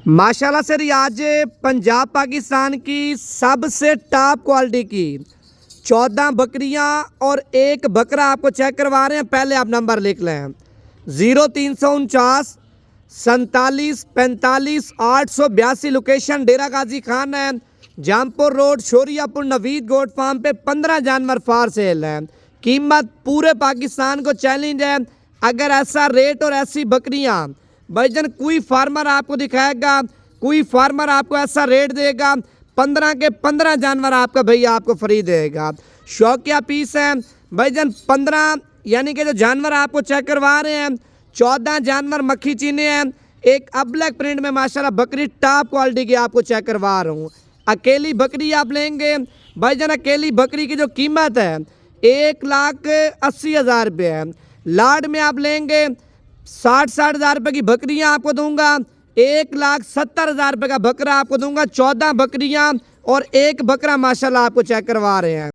माशाल्लाह से रियाज पंजाब पाकिस्तान की सबसे टॉप क्वालिटी की 14 बकरियां और एक बकरा आपको चेक करवा रहे हैं। पहले आप नंबर लिख लें 0349 47 45 882। लोकेशन डेरा गाजी खान है, Jampur road, Shoriapur, Naveed goat farm पे 15 जानवर फार सेल है। कीमत पूरे पाकिस्तान को चैलेंज है। अगर ऐसा रेट और ऐसी बकरियां भाईजान कोई फार्मर आपको दिखाएगा, कोई फार्मर आपको ऐसा रेट देगा, 15 के 15 जानवर आपका भैया आपको फ्री देगा। शौकिया पीस है भाईजान, 15 यानी कि जो जानवर आपको चेक करवा रहे हैं 14 जानवर मक्खी चीने हैं। एक अब्लैक प्रिंट में माशाल्लाह बकरी टॉप क्वालिटी की आपको चेक करवा रहा हूँ। अकेली बकरी आप लेंगे भाईजान, अकेली बकरी की जो कीमत है 1,80,000 रुपये है। लाड में आप लेंगे 60 हज़ार रुपये की बकरियां आपको दूंगा, 1,70,000 रुपये का बकरा आपको दूंगा। 14 बकरियां और एक बकरा माशाल्लाह आपको चेक करवा रहे हैं।